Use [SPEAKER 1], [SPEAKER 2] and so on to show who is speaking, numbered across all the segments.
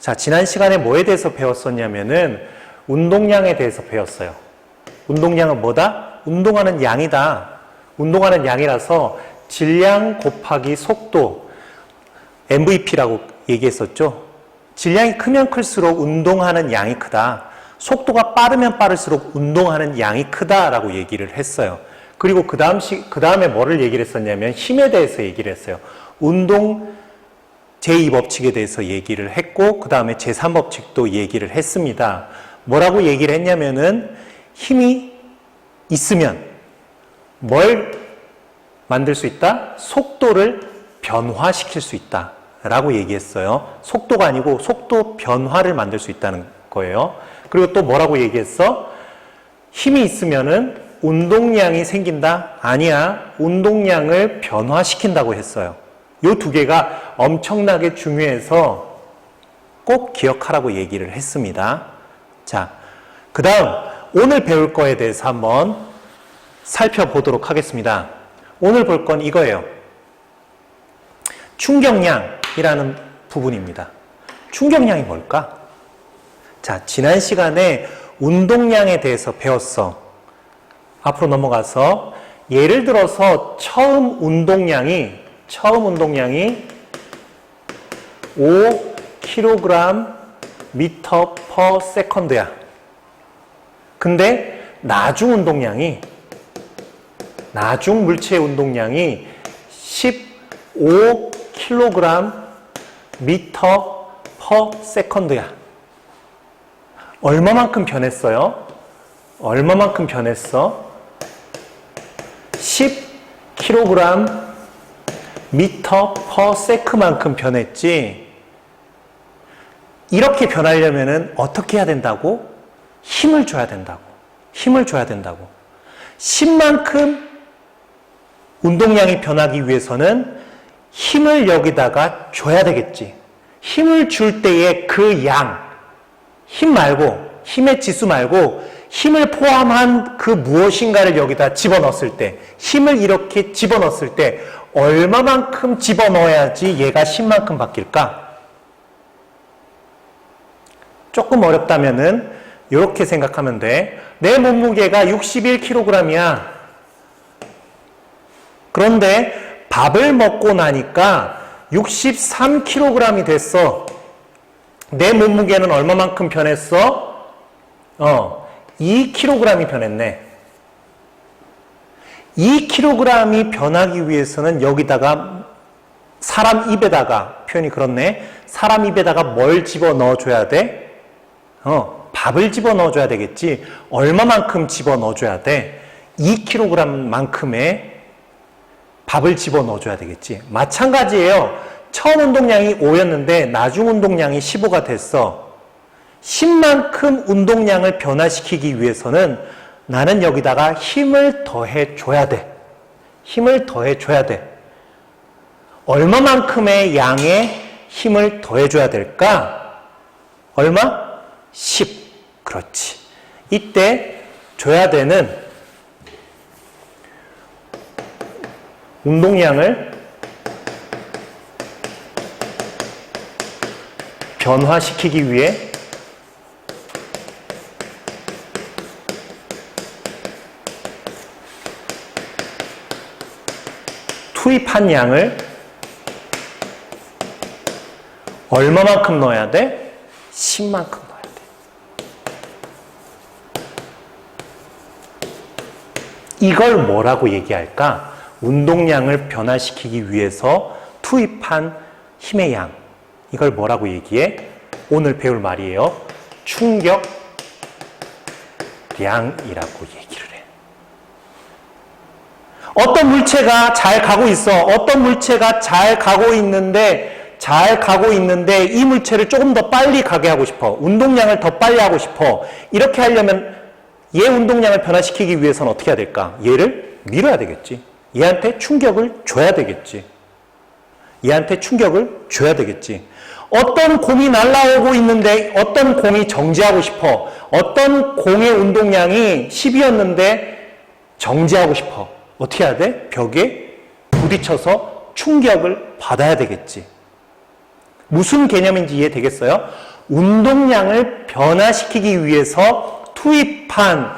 [SPEAKER 1] 자, 지난 시간에 뭐에 대해서 배웠었냐면은 운동량에 대해서 배웠어요. 운동량은 뭐다? 운동하는 양이다. 운동하는 양이라서 질량 곱하기 속도, MVP라고 얘기했었죠. 질량이 크면 클수록 운동하는 양이 크다. 속도가 빠르면 빠를수록 운동하는 양이 크다라고 얘기를 했어요. 그리고 그 다음에 뭐를 얘기를 했었냐면 힘에 대해서 얘기를 했어요. 운동 제2법칙에 대해서 얘기를 했고 그 다음에 제3법칙도 얘기를 했습니다. 뭐라고 얘기를 했냐면은 힘이 있으면 뭘 만들 수 있다? 속도를 변화시킬 수 있다 라고 얘기했어요. 속도가 아니고 속도 변화를 만들 수 있다는 거예요. 그리고 또 뭐라고 얘기했어? 힘이 있으면은 운동량이 생긴다? 아니야. 운동량을 변화시킨다고 했어요. 이 두 개가 엄청나게 중요해서 꼭 기억하라고 얘기를 했습니다. 자, 그 다음 오늘 배울 거에 대해서 한번 살펴보도록 하겠습니다. 오늘 볼 건 이거예요. 충격량이라는 부분입니다. 충격량이 뭘까? 자, 지난 시간에 운동량에 대해서 배웠어. 앞으로 넘어가서 예를 들어서 처음 운동량이 5kg 미터 per second야. 근데 나중 물체의 운동량이 15kg 미터 per second야. 얼마만큼 변했어요? 얼마만큼 변했어? 10kg 미터 per sec만큼 변했지. 이렇게 변하려면 어떻게 해야 된다고? 힘을 줘야 된다고. 10만큼 운동량이 변하기 위해서는 힘을 여기다가 줘야 되겠지. 힘을 줄 때의 그 양, 힘 말고, 힘의 지수 말고 힘을 포함한 그 무엇인가를 여기다 집어넣었을 때, 힘을 이렇게 집어넣었을 때 얼마만큼 집어넣어야지 얘가 10만큼 바뀔까? 조금 어렵다면은 이렇게 생각하면 돼. 내 몸무게가 61kg이야. 그런데 밥을 먹고 나니까 63kg이 됐어. 내 몸무게는 얼마만큼 변했어? 2kg이 변했네. 2kg이 변하기 위해서는 여기다가 사람 입에다가, 표현이 그렇네. 사람 입에다가 뭘 집어넣어 줘야 돼? 밥을 집어넣어 줘야 되겠지. 얼마만큼 집어넣어 줘야 돼? 2kg만큼의 밥을 집어넣어 줘야 되겠지. 마찬가지예요. 처음 운동량이 5였는데 나중 운동량이 15가 됐어. 10만큼 운동량을 변화시키기 위해서는 나는 여기다가 힘을 더해 줘야 돼. 얼마만큼의 양의 힘을 더해 줘야 될까? 얼마? 10. 그렇지. 이때 줘야 되는 운동량을 변화시키기 위해 투입한 양을 얼마만큼 넣어야 돼? 10만큼 넣어야 돼. 이걸 뭐라고 얘기할까? 운동량을 변화시키기 위해서 투입한 힘의 양. 이걸 뭐라고 얘기해? 오늘 배울 말이에요. 충격량이라고 얘기를 해. 어떤 물체가 잘 가고 있어. 어떤 물체가 잘 가고 있는데 이 물체를 조금 더 빨리 가게 하고 싶어. 운동량을 더 빨리 하고 싶어. 이렇게 하려면 얘 운동량을 변화시키기 위해서는 어떻게 해야 될까? 얘를 밀어야 되겠지. 얘한테 충격을 줘야 되겠지. 어떤 공이 날아오고 있는데 어떤 공이 정지하고 싶어. 어떤 공의 운동량이 10이었는데 정지하고 싶어. 어떻게 해야 돼? 벽에 부딪혀서 충격을 받아야 되겠지. 무슨 개념인지 이해되겠어요? 운동량을 변화시키기 위해서 투입한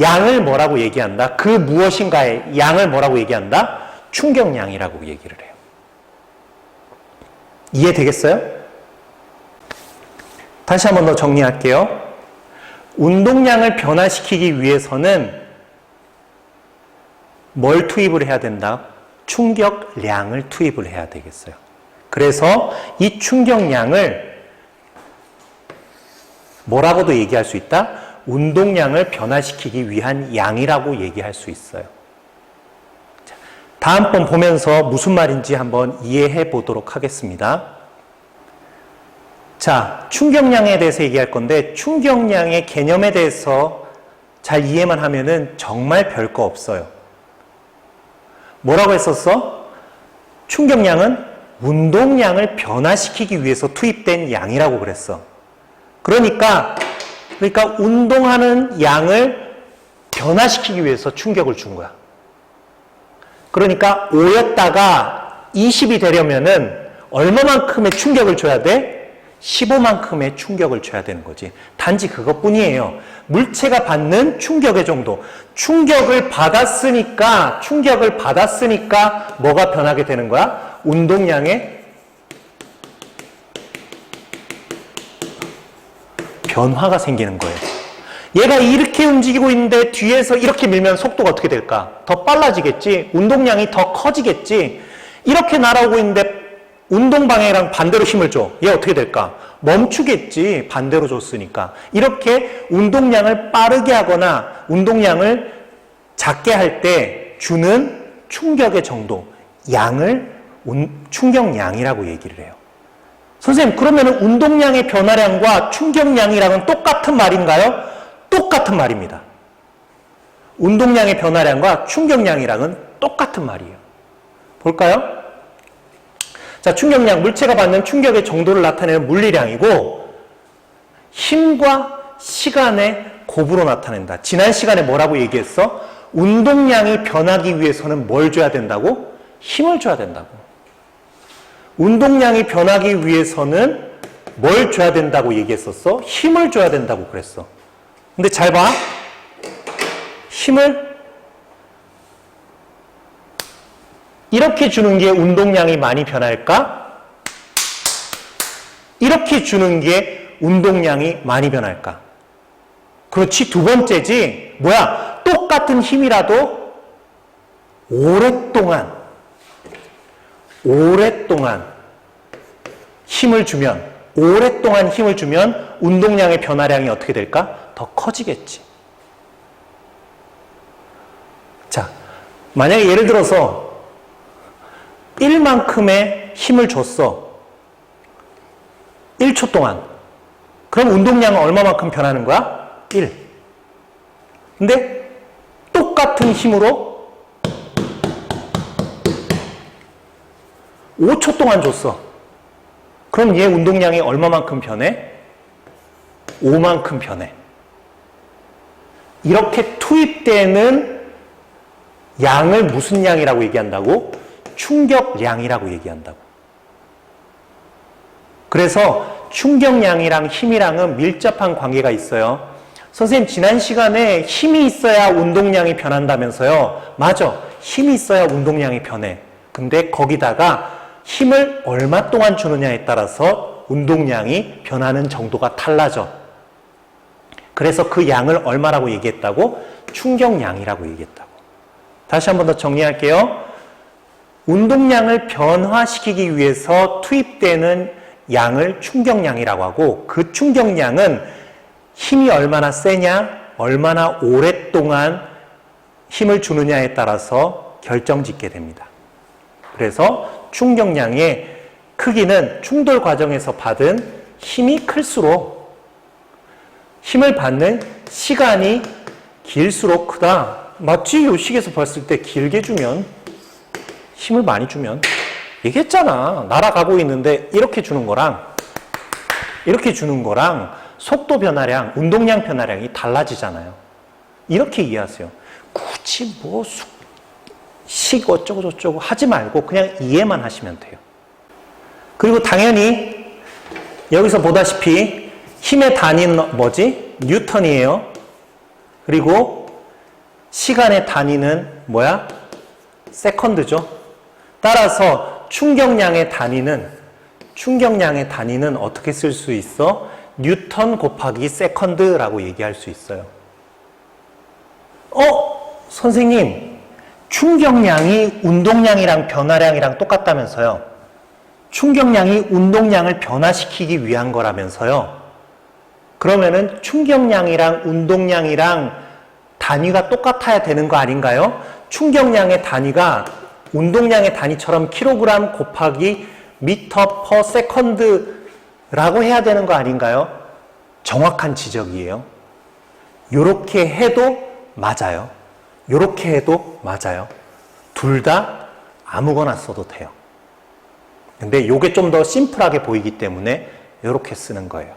[SPEAKER 1] 양을 뭐라고 얘기한다? 그 무엇인가의 양을 뭐라고 얘기한다? 충격량이라고 얘기를 해요. 이해되겠어요? 다시 한 번 더 정리할게요. 운동량을 변화시키기 위해서는 뭘 투입을 해야 된다? 충격량을 투입을 해야 되겠어요. 그래서 이 충격량을 뭐라고도 얘기할 수 있다? 운동량을 변화시키기 위한 양이라고 얘기할 수 있어요. 자, 다음번 보면서 무슨 말인지 한번 이해해 보도록 하겠습니다. 자, 충격량에 대해서 얘기할 건데 충격량의 개념에 대해서 잘 이해만 하면은 정말 별거 없어요. 뭐라고 했었어? 충격량은 운동량을 변화시키기 위해서 투입된 양이라고 그랬어. 그러니까 운동하는 양을 변화시키기 위해서 충격을 준 거야. 그러니까 5였다가 20이 되려면은 얼마만큼의 충격을 줘야 돼? 15만큼의 충격을 줘야 되는 거지. 단지 그것뿐이에요. 물체가 받는 충격의 정도. 충격을 받았으니까 뭐가 변하게 되는 거야? 운동량의 변화가 생기는 거예요. 얘가 이렇게 움직이고 있는데 뒤에서 이렇게 밀면 속도가 어떻게 될까? 더 빨라지겠지? 운동량이 더 커지겠지? 이렇게 날아오고 있는데 운동 방향이랑 반대로 힘을 줘. 얘 어떻게 될까? 멈추겠지. 반대로 줬으니까. 이렇게 운동량을 빠르게 하거나 운동량을 작게 할 때 주는 충격의 정도, 양을 충격량이라고 얘기를 해요. 선생님, 그러면 운동량의 변화량과 충격량이랑은 똑같은 말인가요? 똑같은 말입니다. 운동량의 변화량과 충격량이랑은 똑같은 말이에요. 볼까요? 자, 충격량, 물체가 받는 충격의 정도를 나타내는 물리량이고 힘과 시간의 곱으로 나타낸다. 지난 시간에 뭐라고 얘기했어? 운동량이 변하기 위해서는 뭘 줘야 된다고? 힘을 줘야 된다고. 운동량이 변하기 위해서는 뭘 줘야 된다고 얘기했었어? 힘을 줘야 된다고 그랬어. 근데 잘 봐. 힘을 이렇게 주는 게 운동량이 많이 변할까? 이렇게 주는 게 운동량이 많이 변할까? 그렇지, 두 번째지. 뭐야? 똑같은 힘이라도 오랫동안 힘을 주면, 오랫동안 힘을 주면 운동량의 변화량이 어떻게 될까? 더 커지겠지. 자, 만약에 예를 들어서 1만큼의 힘을 줬어. 1초 동안. 그럼 운동량은 얼마만큼 변하는 거야? 1. 근데 똑같은 힘으로 5초 동안 줬어. 그럼 얘 운동량이 얼마만큼 변해? 5만큼 변해. 이렇게 투입되는 양을 무슨 양이라고 얘기한다고? 충격량이라고 얘기한다고. 그래서 충격량이랑 힘이랑은 밀접한 관계가 있어요. 선생님, 지난 시간에 힘이 있어야 운동량이 변한다면서요. 맞아. 힘이 있어야 운동량이 변해. 근데 거기다가 힘을 얼마 동안 주느냐에 따라서 운동량이 변하는 정도가 달라져. 그래서 그 양을 얼마라고 얘기했다고? 충격량이라고 얘기했다고. 다시 한 번 더 정리할게요. 운동량을 변화시키기 위해서 투입되는 양을 충격량이라고 하고 그 충격량은 힘이 얼마나 세냐, 얼마나 오랫동안 힘을 주느냐에 따라서 결정짓게 됩니다. 그래서 충격량의 크기는 충돌 과정에서 받은 힘이 클수록 힘을 받는 시간이 길수록 크다. 마치 요식에서 봤을 때 길게 주면 힘을 많이 주면 얘기했잖아. 날아가고 있는데 이렇게 주는 거랑 이렇게 주는 거랑 속도 변화량, 운동량 변화량이 달라지잖아요. 이렇게 이해하세요. 굳이 뭐 식 어쩌고 저쩌고 하지 말고 그냥 이해만 하시면 돼요. 그리고 당연히 여기서 보다시피 힘의 단위는 뭐지? 뉴턴이에요. 그리고 시간의 단위는 뭐야? 세컨드죠. 따라서 충격량의 단위는 어떻게 쓸 수 있어? 뉴턴 곱하기 세컨드라고 얘기할 수 있어요. 선생님, 충격량이 운동량이랑 변화량이랑 똑같다면서요. 충격량이 운동량을 변화시키기 위한 거라면서요. 그러면은 충격량이랑 운동량이랑 단위가 똑같아야 되는 거 아닌가요? 충격량의 단위가 운동량의 단위처럼 킬로그램 곱하기 미터 퍼 세컨드라고 해야 되는 거 아닌가요? 정확한 지적이에요. 요렇게 해도 맞아요. 요렇게 해도 맞아요. 둘 다 아무거나 써도 돼요. 근데 요게 좀 더 심플하게 보이기 때문에 요렇게 쓰는 거예요.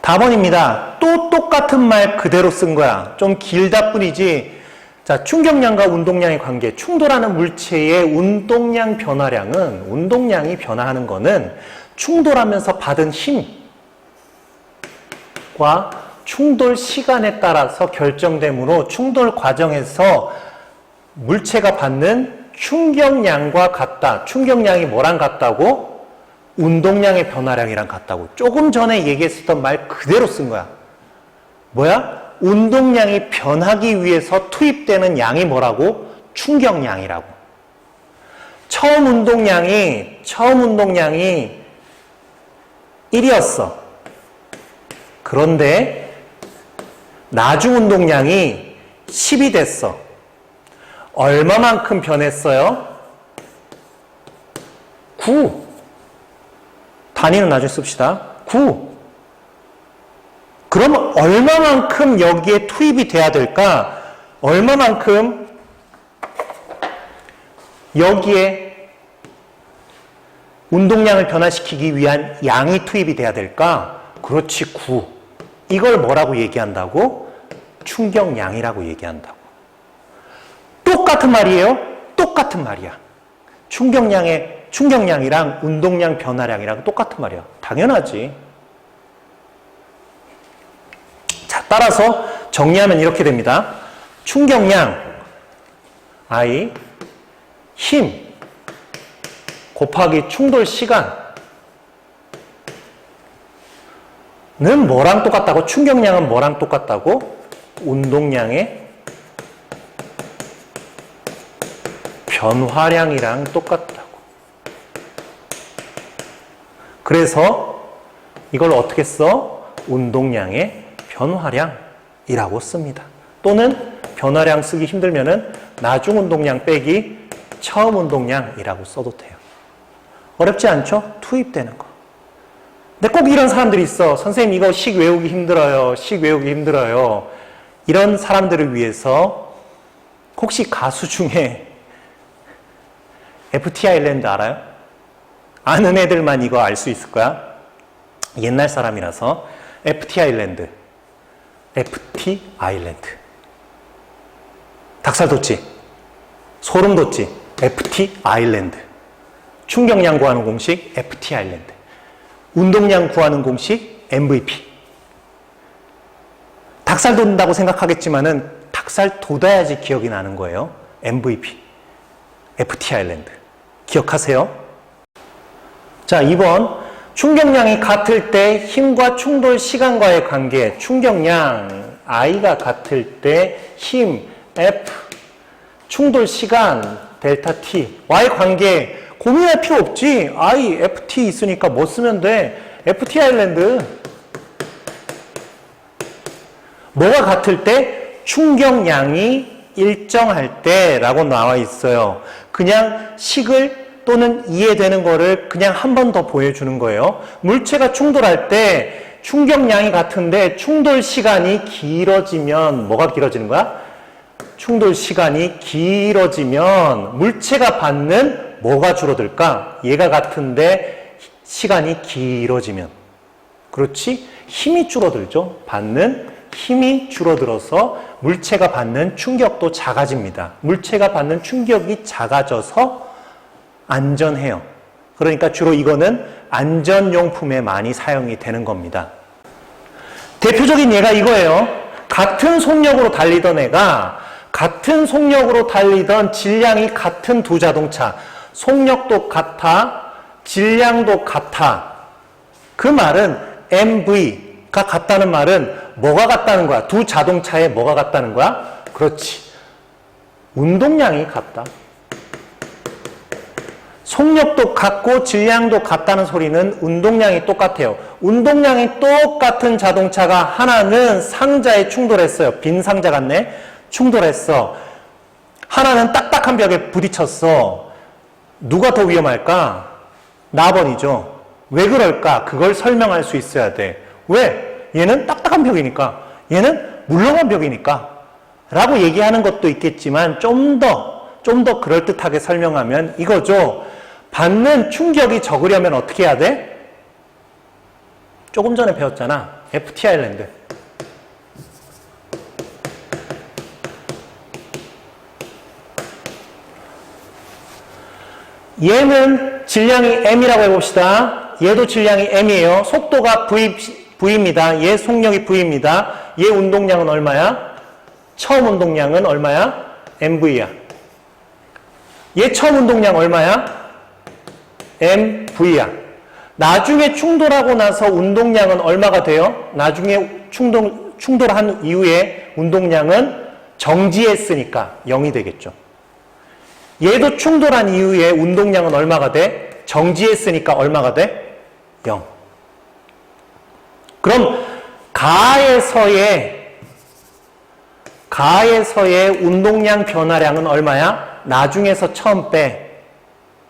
[SPEAKER 1] 다번입니다. 또 똑같은 말 그대로 쓴 거야. 좀 길다 뿐이지. 자, 충격량과 운동량의 관계. 충돌하는 물체의 운동량 변화량은, 운동량이 변화하는 거는 충돌하면서 받은 힘과 충돌 시간에 따라서 결정되므로 충돌 과정에서 물체가 받는 충격량과 같다. 충격량이 뭐랑 같다고? 운동량의 변화량이랑 같다고. 조금 전에 얘기했었던 말 그대로 쓴 거야. 뭐야? 운동량이 변하기 위해서 투입되는 양이 뭐라고? 충격량이라고. 처음 운동량이 1이었어. 그런데 나중 운동량이 10이 됐어. 얼마만큼 변했어요? 9. 단위는 나중에 씁시다. 9. 그럼 얼마만큼 여기에 투입이 돼야 될까? 얼마만큼 여기에 운동량을 변화시키기 위한 양이 투입이 돼야 될까? 그렇지, 9. 이걸 뭐라고 얘기한다고? 충격량이라고 얘기한다고. 똑같은 말이에요? 똑같은 말이야. 충격량이랑 운동량 변화량이랑 똑같은 말이야. 당연하지. 자, 따라서 정리하면 이렇게 됩니다. 충격량, I, 힘, 곱하기 충돌 시간은 뭐랑 똑같다고? 충격량은 뭐랑 똑같다고? 운동량의 변화량이랑 똑같다고. 그래서 이걸 어떻게 써? 운동량의 변화량이라고 씁니다. 또는 변화량 쓰기 힘들면은 나중 운동량 빼기 처음 운동량이라고 써도 돼요. 어렵지 않죠? 투입되는 거. 근데 꼭 이런 사람들이 있어. 선생님 이거 식 외우기 힘들어요. 식 외우기 힘들어요. 이런 사람들을 위해서 혹시 가수 중에 FT 아일랜드 알아요? 아는 애들만 이거 알 수 있을 거야. 옛날 사람이라서. FT 아일랜드. FT 아일랜드. 닭살 돋지? 소름 돋지? FT 아일랜드. 충격량 구하는 공식 FT 아일랜드. 운동량 구하는 공식 MVP. 닭살 돋는다고 생각하겠지만은 닭살 돋아야지 기억이 나는 거예요. MVP. FT 아일랜드. 기억하세요? 자, 2번. 충격량이 같을 때 힘과 충돌 시간과의 관계. 충격량 I가 같을 때 힘 F, 충돌 시간 델타 T, Y 관계 고민할 필요 없지. I, FT 있으니까 뭐 쓰면 돼? FT 아일랜드. 뭐가 같을 때? 충격량이 일정할 때 라고 나와 있어요. 그냥 식을 또는 이해되는 거를 그냥 한 번 더 보여주는 거예요. 물체가 충돌할 때 충격량이 같은데 충돌 시간이 길어지면 뭐가 길어지는 거야? 충돌 시간이 길어지면 물체가 받는 뭐가 줄어들까? 얘가 같은데 시간이 길어지면. 그렇지? 힘이 줄어들죠. 받는 힘이 줄어들어서 물체가 받는 충격도 작아집니다. 물체가 받는 충격이 작아져서 안전해요. 그러니까 주로 이거는 안전용품에 많이 사용이 되는 겁니다. 대표적인 예가 이거예요. 같은 속력으로 달리던 애가 같은 속력으로 달리던 질량이 같은 두 자동차, 속력도 같아, 질량도 같아. 그 말은 MV가 같다는 말은 뭐가 같다는 거야? 두 자동차에 뭐가 같다는 거야? 그렇지. 운동량이 같다. 속력도 같고 질량도 같다는 소리는 운동량이 똑같아요. 운동량이 똑같은 자동차가 하나는 상자에 충돌했어요. 빈 상자 같네? 충돌했어. 하나는 딱딱한 벽에 부딪혔어. 누가 더 위험할까? 나번이죠. 왜 그럴까? 그걸 설명할 수 있어야 돼. 왜? 얘는 딱딱한 벽이니까. 얘는 물렁한 벽이니까. 라고 얘기하는 것도 있겠지만 좀 더 그럴듯하게 설명하면 이거죠. 받는 충격이 적으려면 어떻게 해야 돼? 조금 전에 배웠잖아. FT 아일랜드. 얘는 질량이 m이라고 해봅시다. 얘도 질량이 m이에요. 속도가 v입니다. 얘 속력이 v입니다. 얘 운동량은 얼마야? 처음 운동량은 얼마야? mv야. 얘 처음 운동량 얼마야? mv야. 나중에 충돌하고 나서 운동량은 얼마가 돼요? 나중에 충돌한 이후에 운동량은 정지했으니까 0이 되겠죠. 얘도 충돌한 이후에 운동량은 얼마가 돼? 정지했으니까 얼마가 돼? 0. 그럼 가에서의 운동량 변화량은 얼마야? 나중에서 처음 빼.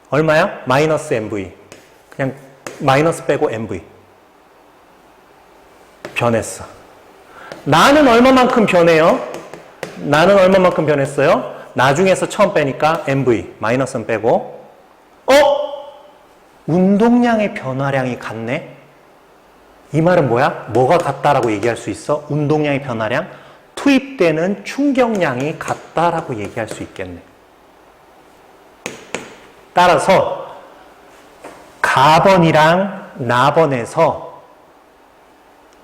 [SPEAKER 1] 얼마야? 마이너스 mv. 그냥 마이너스 빼고 mv. 변했어. 나는 얼마만큼 변해요? 나는 얼마만큼 변했어요? 나중에서 처음 빼니까 mv. 마이너스는 빼고. 운동량의 변화량이 같네? 이 말은 뭐야? 뭐가 같다라고 얘기할 수 있어? 운동량의 변화량? 투입되는 충격량이 같다라고 얘기할 수 있겠네. 따라서 가번이랑 나번에서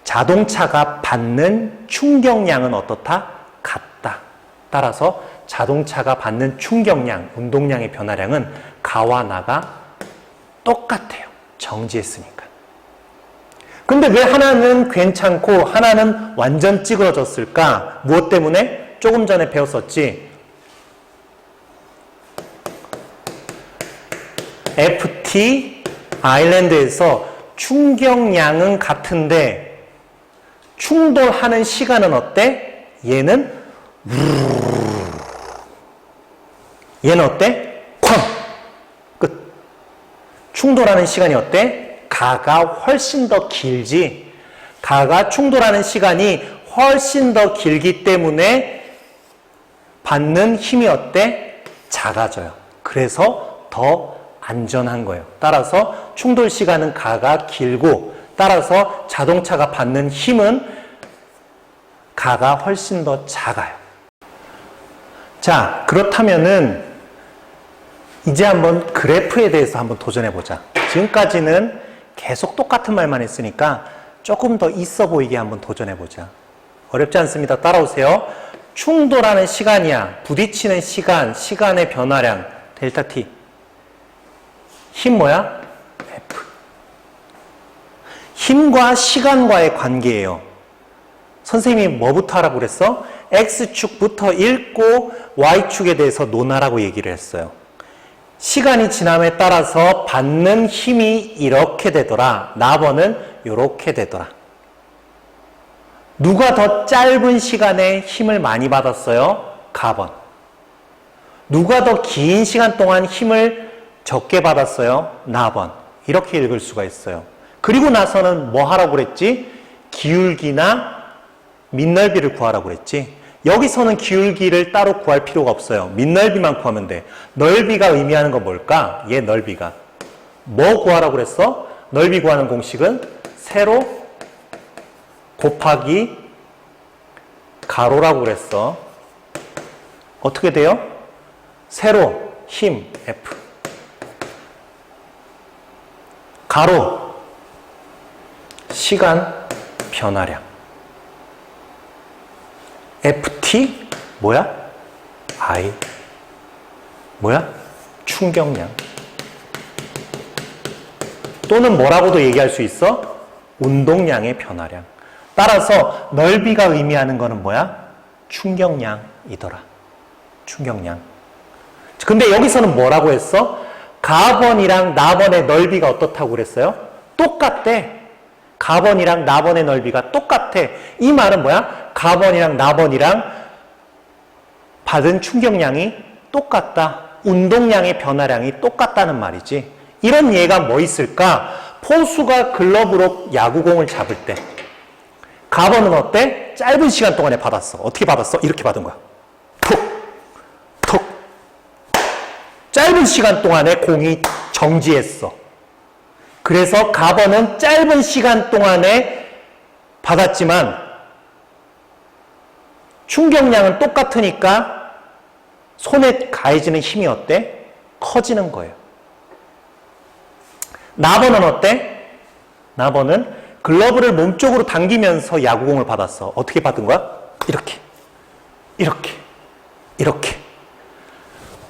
[SPEAKER 1] 자동차가 받는 충격량은 어떻다? 같다. 따라서 자동차가 받는 충격량, 운동량의 변화량은 가와 나가 똑같아요. 정지했으니까. 근데 왜 하나는 괜찮고 하나는 완전 찌그러졌을까? 무엇 때문에? 조금 전에 배웠었지. FT 아일랜드에서 충격량은 같은데 충돌하는 시간은 어때? 얘는 어때? 쾅! 끝. 충돌하는 시간이 어때? 가가 훨씬 더 길지. 가가 충돌하는 시간이 훨씬 더 길기 때문에 받는 힘이 어때? 작아져요. 그래서 더 안전한 거예요. 따라서 충돌 시간은 가가 길고 따라서 자동차가 받는 힘은 가가 훨씬 더 작아요. 자, 그렇다면은 이제 한번 그래프에 대해서 한번 도전해 보자. 지금까지는 계속 똑같은 말만 했으니까 조금 더 있어 보이게 한번 도전해 보자. 어렵지 않습니다. 따라오세요. 충돌하는 시간이야. 부딪히는 시간, 시간의 변화량 델타 T. 힘 뭐야? F. 힘과 시간과의 관계예요. 선생님이 뭐부터 하라고 그랬어? X축부터 읽고 Y축에 대해서 논하라고 얘기를 했어요. 시간이 지남에 따라서 받는 힘이 이렇게 되더라. 나번은 이렇게 되더라. 누가 더 짧은 시간에 힘을 많이 받았어요? 가번. 누가 더 긴 시간 동안 힘을 적게 받았어요? 나번. 이렇게 읽을 수가 있어요. 그리고 나서는 뭐 하라고 그랬지? 기울기나 밑넓이를 구하라고 그랬지. 여기서는 기울기를 따로 구할 필요가 없어요. 밑넓이만 구하면 돼. 넓이가 의미하는 건 뭘까? 얘 넓이가. 뭐 구하라고 그랬어? 넓이 구하는 공식은 세로 곱하기 가로라고 그랬어. 어떻게 돼요? 세로 힘 F 가로 시간 변화량. FT 뭐야? I 뭐야? 충격량. 또는 뭐라고도 얘기할 수 있어? 운동량의 변화량. 따라서 넓이가 의미하는 거는 뭐야? 충격량이더라. 충격량. 근데 여기서는 뭐라고 했어? 가번이랑 나번의 넓이가 어떻다고 그랬어요? 똑같대. 가번이랑 나번의 넓이가 똑같아. 이 말은 뭐야? 가번이랑 나번이랑 받은 충격량이 똑같다. 운동량의 변화량이 똑같다는 말이지. 이런 예가 뭐 있을까? 포수가 글러브로 야구공을 잡을 때 가번은 어때? 짧은 시간 동안에 받았어. 어떻게 받았어? 이렇게 받은 거야. 툭, 툭. 짧은 시간 동안에 공이 정지했어. 그래서 가번은 짧은 시간 동안에 받았지만 충격량은 똑같으니까 손에 가해지는 힘이 어때? 커지는 거예요. 나번은 어때? 나번은 글러브를 몸쪽으로 당기면서 야구공을 받았어. 어떻게 받은 거야? 이렇게, 이렇게, 이렇게.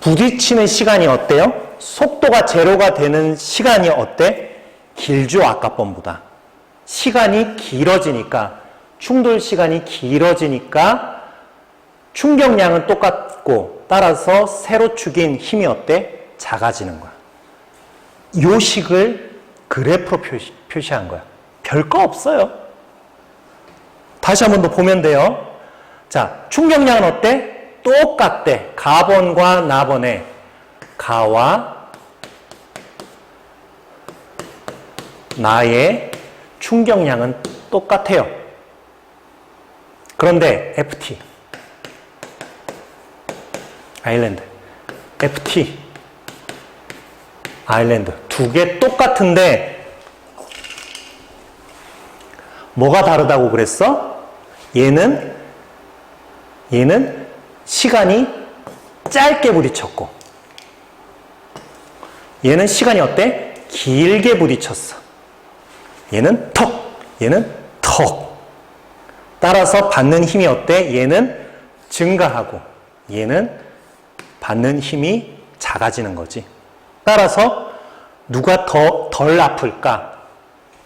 [SPEAKER 1] 부딪히는 시간이 어때요? 속도가 제로가 되는 시간이 어때? 길죠, 아까 번보다. 시간이 길어지니까, 충돌 시간이 길어지니까 충격량은 똑같고 따라서 세로 축인 힘이 어때? 작아지는 거야. 요 식을 그래프로 표시한 거야. 별거 없어요. 다시 한 번 더 보면 돼요. 자, 충격량은 어때? 똑같대. 가번과 나번의 가와 나의 충격량은 똑같아요. 그런데 FT 아일랜드 FT 아일랜드 두 개 똑같은데 뭐가 다르다고 그랬어? 얘는 시간이 짧게 부딪혔고 얘는 시간이 어때? 길게 부딪혔어. 얘는 턱, 얘는 턱. 따라서 받는 힘이 어때? 얘는 증가하고 얘는 받는 힘이 작아지는 거지. 따라서 누가 덜 아플까?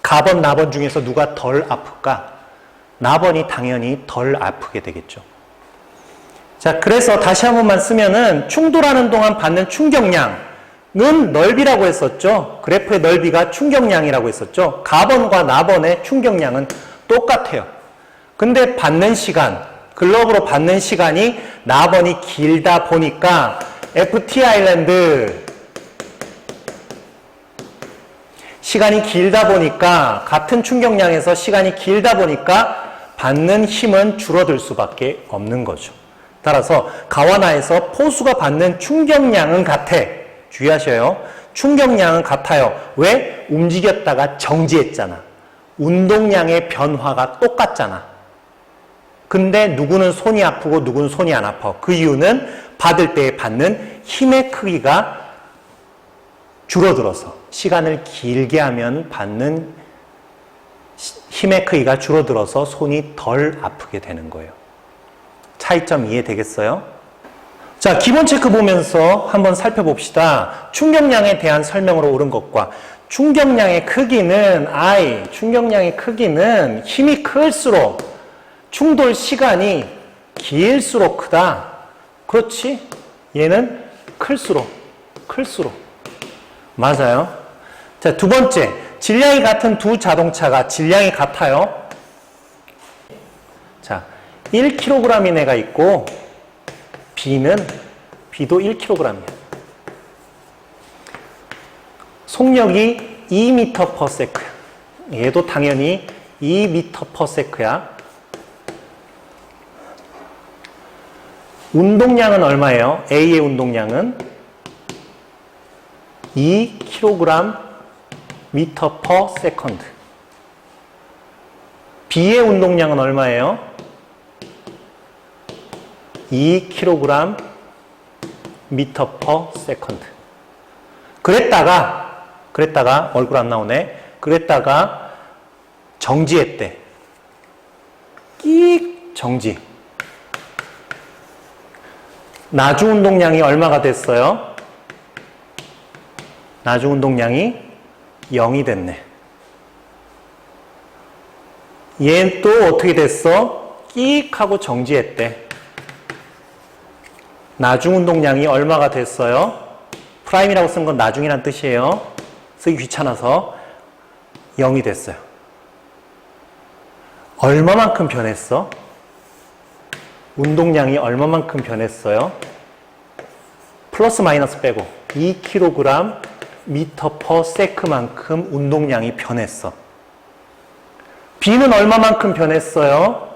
[SPEAKER 1] 가번, 나번 중에서 누가 덜 아플까? 나번이 당연히 덜 아프게 되겠죠. 자, 그래서 다시 한 번만 쓰면은 충돌하는 동안 받는 충격량은 넓이라고 했었죠. 그래프의 넓이가 충격량이라고 했었죠. 가번과 나번의 충격량은 똑같아요. 근데 받는 시간, 글러브로 받는 시간이 나번이 길다 보니까 FT 아일랜드 시간이 길다 보니까 같은 충격량에서 시간이 길다 보니까 받는 힘은 줄어들 수밖에 없는 거죠. 따라서 가와 나에서 포수가 받는 충격량은 같아. 주의하셔요. 충격량은 같아요. 왜? 움직였다가 정지했잖아. 운동량의 변화가 똑같잖아. 근데 누구는 손이 아프고 누구는 손이 안 아파. 그 이유는 받을 때 받는 힘의 크기가 줄어들어서 시간을 길게 하면 받는 힘의 크기가 줄어들어서 손이 덜 아프게 되는 거예요. 차이점 이해되겠어요? 자, 기본 체크 보면서 한번 살펴봅시다. 충격량에 대한 설명으로 옳은 것과 충격량의 크기는 충격량의 크기는 힘이 클수록 충돌 시간이 길수록 크다. 그렇지? 얘는 클수록. 맞아요. 자, 두 번째. 질량이 같은 두 자동차가 질량이 같아요. 자, 1kg인 애가 있고 B도 1kg이야. 속력이 2m/s야. 얘도 당연히 2m/s야. 운동량은 얼마예요? A의 운동량은 2kg m/s. B의 운동량은 얼마예요? 2kg m/s. 그랬다가 얼굴 안 나오네. 그랬다가 정지했대. 끼익 정지. 나중 운동량이 얼마가 됐어요? 나중 운동량이 0이 됐네. 얘는 또 어떻게 됐어? 끼익 하고 정지했대. 나중 운동량이 얼마가 됐어요? 프라임이라고 쓴 건 나중이란 뜻이에요. 쓰기 귀찮아서 0이 됐어요. 얼마만큼 변했어? 운동량이 얼마만큼 변했어요? 플러스 마이너스 빼고 2kg m/s만큼 운동량이 변했어. B는 얼마만큼 변했어요?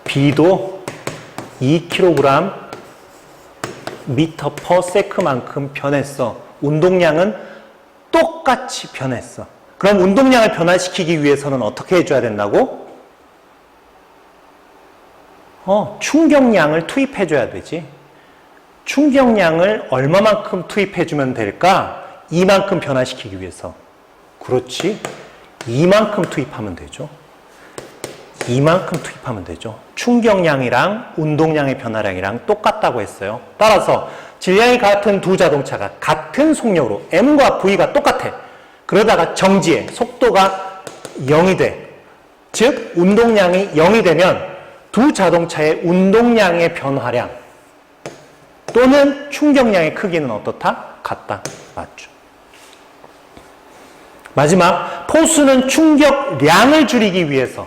[SPEAKER 1] B도 2kg m/s만큼 변했어. 운동량은 똑같이 변했어. 그럼 운동량을 변화시키기 위해서는 어떻게 해줘야 된다고? 충격량을 투입해줘야 되지. 충격량을 얼마만큼 투입해주면 될까? 이만큼 변화시키기 위해서. 그렇지. 이만큼 투입하면 되죠. 이만큼 투입하면 되죠. 충격량이랑 운동량의 변화량이랑 똑같다고 했어요. 따라서 질량이 같은 두 자동차가 같은 속력으로 M과 V가 똑같아. 그러다가 정지해. 속도가 0이 돼. 즉 운동량이 0이 되면 두 자동차의 운동량의 변화량 또는 충격량의 크기는 어떻다? 같다. 맞죠. 마지막, 포수는 충격량을 줄이기 위해서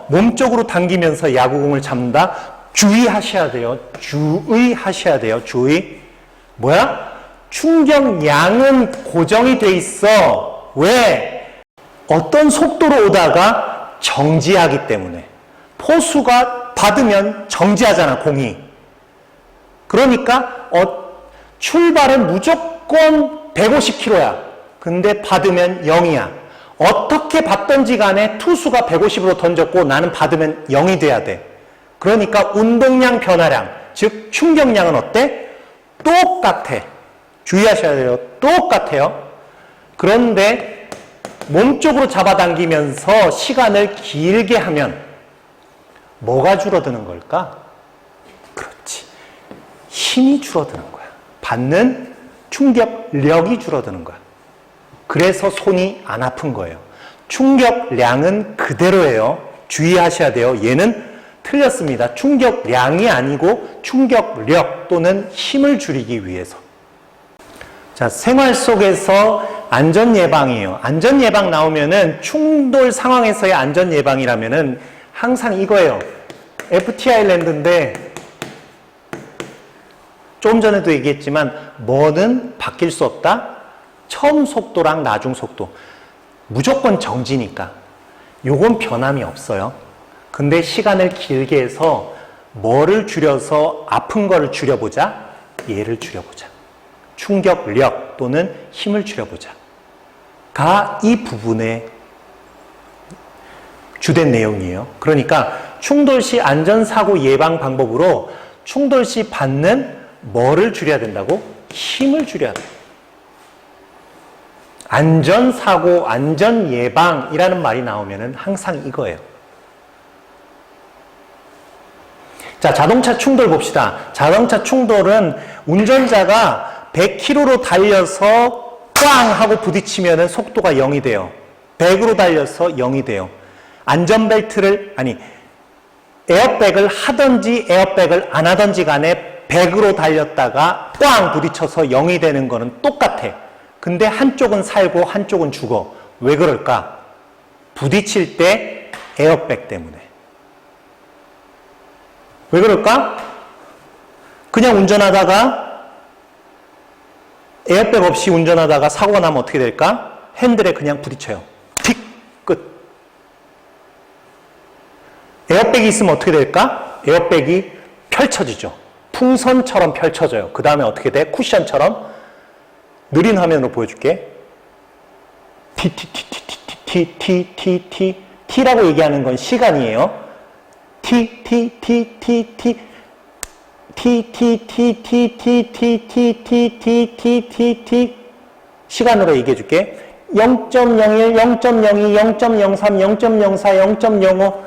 [SPEAKER 1] 몸쪽으로 당기면서 야구공을 잡는다. 주의하셔야 돼요. 주의하셔야 돼요. 주의. 뭐야? 충격량은 고정이 돼 있어. 왜? 어떤 속도로 오다가 정지하기 때문에. 포수가 받으면 정지하잖아, 공이. 그러니까 출발은 무조건 150km야. 근데 받으면 0이야. 어떻게 받던지 간에 투수가 150으로 던졌고 나는 받으면 0이 돼야 돼. 그러니까 운동량 변화량, 즉 충격량은 어때? 똑같아. 주의하셔야 돼요. 똑같아요. 그런데 몸쪽으로 잡아당기면서 시간을 길게 하면 뭐가 줄어드는 걸까? 그렇지. 힘이 줄어드는 거야. 받는 충격력이 줄어드는 거야. 그래서 손이 안 아픈 거예요. 충격량은 그대로예요. 주의하셔야 돼요. 얘는 틀렸습니다. 충격량이 아니고 충격력 또는 힘을 줄이기 위해서. 자, 생활 속에서 안전 예방이에요. 안전 예방 나오면은 충돌 상황에서의 안전 예방이라면은 항상 이거예요. FT 아일랜드인데 좀 전에도 얘기했지만 뭐는 바뀔 수 없다? 처음 속도랑 나중 속도. 무조건 정지니까. 요건 변함이 없어요. 근데 시간을 길게 해서 뭐를 줄여서 아픈 거를 줄여보자? 얘를 줄여보자. 충격력 또는 힘을 줄여보자. 가 이 부분의 주된 내용이에요. 그러니까 충돌 시 안전사고 예방 방법으로 충돌 시 받는 뭐를 줄여야 된다고? 힘을 줄여야 돼. 안전사고, 안전예방이라는 말이 나오면은 항상 이거예요. 자, 자동차 충돌 봅시다. 자동차 충돌은 운전자가 100km로 달려서 꽝 하고 부딪히면은 속도가 0이 돼요. 100으로 달려서 0이 돼요. 에어백을 하든지 에어백을 안 하든지 간에 100으로 달렸다가 꽝 부딪혀서 0이 되는 거는 똑같아. 근데 한쪽은 살고 한쪽은 죽어. 왜 그럴까? 부딪힐 때 에어백 때문에. 왜 그럴까? 그냥 운전하다가 에어백 없이 운전하다가 사고가 나면 어떻게 될까? 핸들에 그냥 부딪혀요. 틱! 끝. 에어백이 있으면 어떻게 될까? 에어백이 펼쳐지죠. 풍선처럼 펼쳐져요. 그 다음에 어떻게 돼? 쿠션처럼. 느린 화면으로 보여줄게. T라고 얘기하는 건 시간이에요. 시간으로 얘기해 줄게. 0.01, 0.02, 0.03, 0.04, 0.05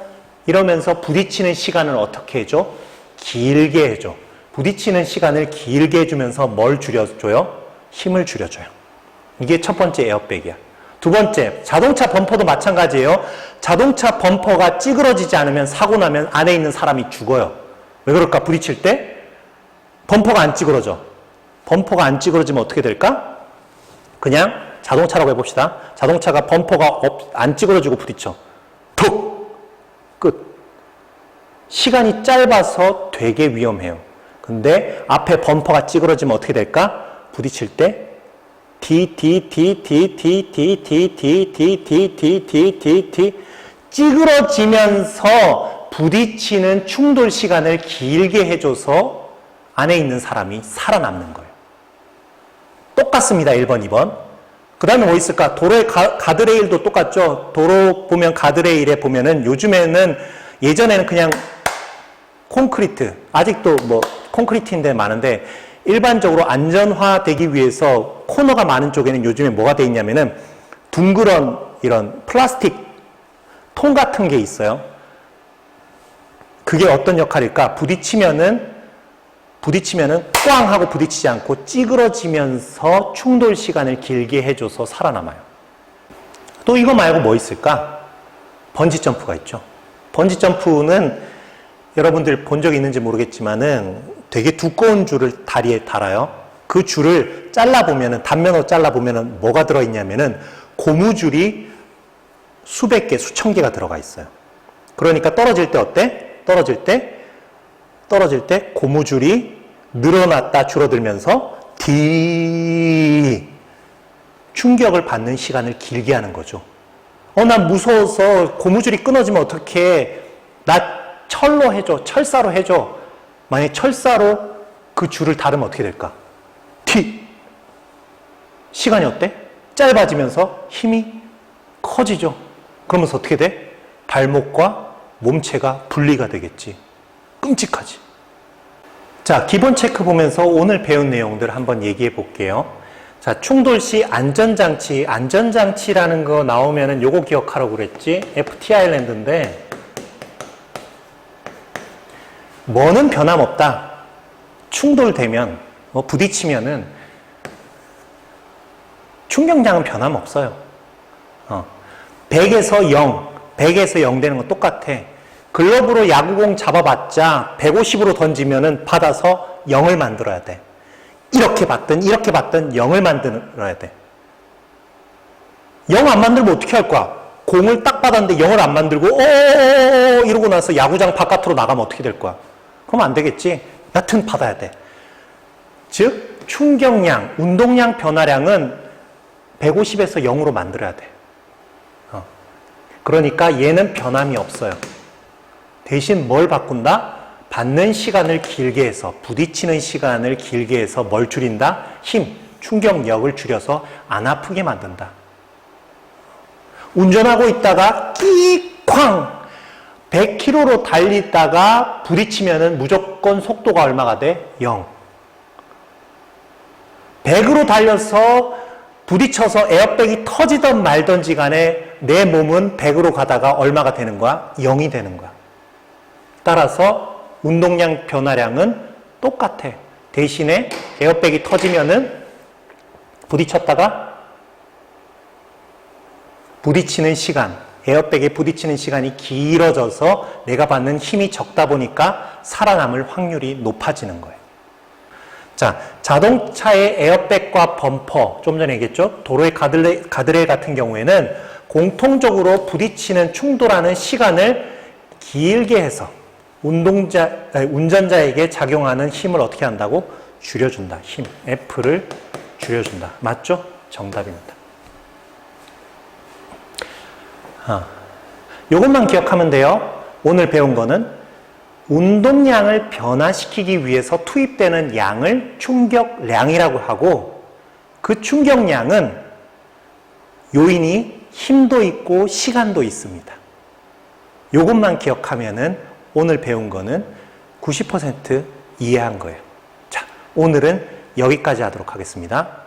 [SPEAKER 1] 이러면서 부딪히는 시간을 어떻게 해줘? 길게 해줘. 부딪히는 시간을 길게 해주면서 뭘 줄여줘요? 힘을 줄여줘요. 이게 첫 번째 에어백이야. 두 번째, 자동차 범퍼도 마찬가지예요. 자동차 범퍼가 찌그러지지 않으면 사고 나면 안에 있는 사람이 죽어요. 왜 그럴까? 부딪힐 때 범퍼가 안 찌그러져. 범퍼가 안 찌그러지면 어떻게 될까? 그냥 자동차라고 해봅시다. 자동차가 범퍼가 안 찌그러지고 부딪혀. 툭! 끝. 시간이 짧아서 되게 위험해요. 근데 앞에 범퍼가 찌그러지면 어떻게 될까? 부딪힐 때 찌그러지면서 부딪히는 충돌 시간을 길게 해줘서 안에 있는 사람이 살아남는 거예요. 똑같습니다. 1번, 2번. 그 다음에 뭐 있을까? 도로의 가드레일도 똑같죠? 도로 보면 가드레일에 보면은 요즘에는 예전에는 그냥 콘크리트, 아직도 뭐 콘크리트인데 많은데 일반적으로 안전화되기 위해서 코너가 많은 쪽에는 요즘에 뭐가 돼 있냐면은 둥그런 이런 플라스틱 통 같은 게 있어요. 그게 어떤 역할일까? 부딪히면은 꽝 하고 부딪히지 않고 찌그러지면서 충돌 시간을 길게 해줘서 살아남아요. 또 이거 말고 뭐 있을까? 번지 점프가 있죠. 번지 점프는 여러분들 본 적 있는지 모르겠지만은 되게 두꺼운 줄을 다리에 달아요. 그 줄을 잘라보면은, 단면으로 잘라보면은 뭐가 들어있냐면은 고무줄이 수백 개, 수천 개가 들어가 있어요. 그러니까 떨어질 때 어때? 떨어질 때 고무줄이 늘어났다 줄어들면서 충격을 받는 시간을 길게 하는 거죠. 난 무서워서 고무줄이 끊어지면 어떡해. 나 철로 해줘. 철사로 해줘. 만약에 철사로 그 줄을 다루면 어떻게 될까? 시간이 어때? 짧아지면서 힘이 커지죠. 그러면서 어떻게 돼? 발목과 몸체가 분리가 되겠지. 끔찍하지. 자, 기본 체크 보면서 오늘 배운 내용들 한번 얘기해 볼게요. 자, 충돌 시 안전장치. 안전장치라는 거 나오면은 요거 기억하라고 그랬지? FT 아일랜드인데 뭐는 변함없다. 충돌되면, 부딪히면은 충격량은 변함없어요. 100에서 0 되는 건 똑같아. 글러브로 야구공 잡아봤자 150으로 던지면은 받아서 0을 만들어야 돼. 이렇게 받든 0을 만들어야 돼. 0 안 만들면 어떻게 할 거야? 공을 딱 받았는데 0을 안 만들고 이러고 나서 야구장 바깥으로 나가면 어떻게 될 거야? 그럼 안 되겠지. 여튼 받아야 돼. 즉 충격량, 운동량 변화량은 150에서 0으로 만들어야 돼. 그러니까 얘는 변함이 없어요. 대신 뭘 바꾼다? 받는 시간을 길게 해서, 부딪히는 시간을 길게 해서 뭘 줄인다? 힘, 충격력을 줄여서 안 아프게 만든다. 운전하고 있다가 끼쾅 100km로 달리다가 부딪히면은 무조건 속도가 얼마가 돼? 0. 100으로 달려서 부딪혀서 에어백이 터지던 말던지 간에 내 몸은 100으로 가다가 얼마가 되는 거야? 0이 되는 거야. 따라서 운동량 변화량은 똑같아. 대신에 에어백이 터지면은 부딪혔다가 부딪히는 시간, 에어백에 부딪히는 시간이 길어져서 내가 받는 힘이 적다 보니까 살아남을 확률이 높아지는 거예요. 자, 자동차의 에어백과 범퍼, 좀 전에 얘기했죠? 도로의 가드레일 같은 경우에는 공통적으로 부딪히는 충돌하는 시간을 길게 해서 운전자에게 작용하는 힘을 어떻게 한다고? 줄여준다. 힘, F를 줄여준다. 맞죠? 정답입니다. 이것만 기억하면 돼요. 오늘 배운 거는 운동량을 변화시키기 위해서 투입되는 양을 충격량이라고 하고 그 충격량은 요인이 힘도 있고 시간도 있습니다. 이것만 기억하면은 오늘 배운 거는 90% 이해한 거예요. 자, 오늘은 여기까지 하도록 하겠습니다.